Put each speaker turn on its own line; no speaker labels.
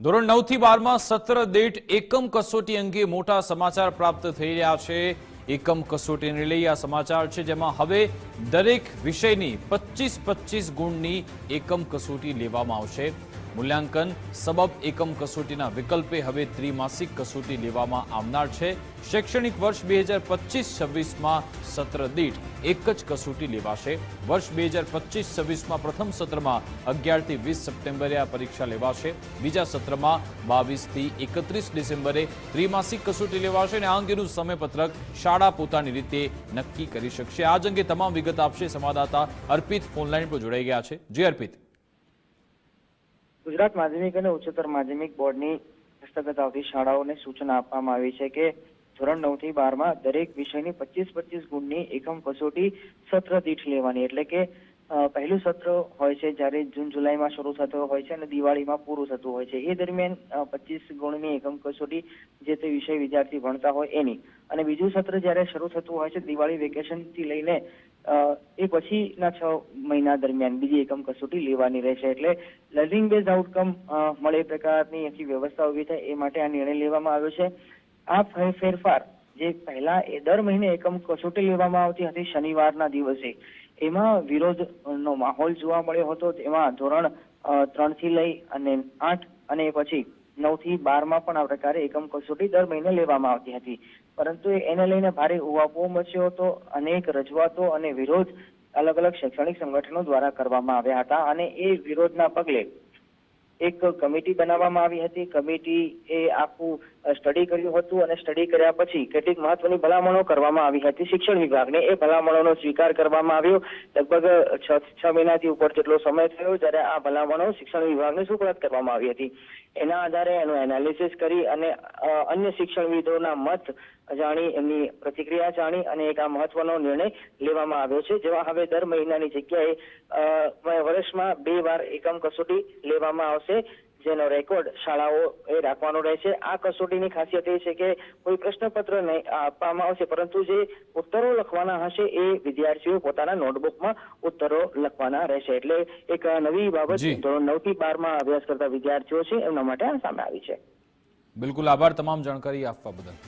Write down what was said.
ધોરણ 9 થી 12 માં સત્ર દીઠ એકમ કસોટી અંગે મોટા સમાચાર પ્રાપ્ત થઈ રહ્યા છે। એકમ કસોટીને લઈ આ સમાચાર છે, જેમાં હવે દરેક વિષયની 25-25 ગુણની એકમ કસોટી લેવામાં આવશે। મૂલ્યાંકન સબબ એકમ કસોટીના વિકલ્પે હવે ત્રિમાસિક કસોટી લેવામાં આવનાર છે। શૈક્ષણિક વર્ષ 2025-26 માં સત્ર દીઠ એક જ કસોટી લેવાશે। વર્ષ 2025-26 માં પ્રથમ સત્રમાં 11 થી 20 સપ્ટેમ્બરે આ પરીક્ષા લેવાશે। બીજા સત્રમાં 22 થી 31 ડિસેમ્બરે ત્રિમાસિક કસોટી લેવાશે અને આ અંગેનું સમયપત્રક શાળા પોતાની રીતે નક્કી કરી શકશે। આ અંગે તમામ વિગત આપશે સંવાદદાતા અર્પિત ફોનલાઈન પર જોડાઈ ગયા છે। જી અર્પિત।
ગુજરાત માધ્યમિક અને ઉચ્ચતર માધ્યમિક બોર્ડની હસ્તગત આવતી શાળાઓને સૂચના આપવામાં આવી છે કે ધોરણ 9 થી 12 માં દરેક વિષયની 25-25 ગુણની એકમ કસોટી સત્ર દીઠ લેવાની। એટલે કે પહેલું સત્ર હોય છે જ્યારે જૂન જુલાઈમાં શરૂ થતો હોય છે અને દિવાળીમાં પૂરું થતું હોય છે। એ દરમિયાન 25 ગુણની એકમ કસોટી જે તે વિષય વિદ્યાર્થી ભણતા હોય એની, અને બીજું સત્ર જ્યારે શરૂ થતું હોય છે દિવાળી વેકેશનથી લઈને એ પછીના 6 મહિના દરમિયાન બીજી એકમ કસોટી લેવાની રહેશે। એટલે લર્નિંગ બેઝ આઉટકમ મળે એ પ્રકારની આખી વ્યવસ્થા ઊભી થાય એ માટે આ નિર્ણય લેવામાં આવ્યો છે। આ ફેરફાર જે પહેલા દર મહિને એકમ કસોટી લેવામાં આવતી હતી શનિવારના દિવસે, એમાં વિરોધનો માહોલ જોવા મળ્યો હતો। તેમાં ધોરણ 3 થી લઈ અને 8 અને પછી 9 થી 12 માં પણ આ પ્રકારે એકમ કસોટી દર મહિને લેવામાં આવતી હતી, પરંતુ એને લઈને ભારે ઉહાપોહ મચ્યો હતો। અનેક રજૂઆતો અને વિરોધ અલગ અલગ શૈક્ષણિક સંગઠનો દ્વારા કરવામાં આવ્યા હતા અને એ વિરોધના પગલે એક કમિટી બનાવવામાં આવી હતી। કમિટી એ આખું સ્ટડી કર્યું હતું અને સ્ટડી કર્યા પછી કેટલીક મહત્વની ભલામણો કરવામાં આવી હતી શિક્ષણ વિભાગને। એ ભલામણોનો સ્વીકાર કરવામાં આવ્યો। લગભગ 6 મહિનાથી ઉપર જેટલો સમય થયો જ્યારે આ ભલામણો શિક્ષણ વિભાગને સુપરત કરવામાં આવી હતી। એના આધારે એનું એનાલિસિસ કરી અને અન્ય શિક્ષણવિદોના મત જાણી, એમની પ્રતિક્રિયા જાણી અને એક આ મહત્વનો નિર્ણય લેવામાં આવ્યો છે, જેમાં હવે દર મહિનાની જગ્યાએ વર્ષમાં 2 વાર એકમ કસોટી લેવામાં આવશે, જેનો રેકોર્ડ શાળાઓ એ રાખવાનો રહેશે। આ કસોટીની ખાસિયત એ છે કે કોઈ પ્રશ્નપત્ર નહીં આપવામાં આવશે, પરંતુ જે ઉત્તરો લખવાના હશે એ વિદ્યાર્થીઓ પોતાના નોટબુકમાં ઉત્તરો લખવાના રહેશે। એટલે એક નવી બાબત ધોરણ 9 થી 12 માં અભ્યાસ કરતા વિદ્યાર્થીઓ છે એમના માટે આ સામે આવી છે।
બિલકુલ, આભાર તમામ જાણકારી આપવા બદલ।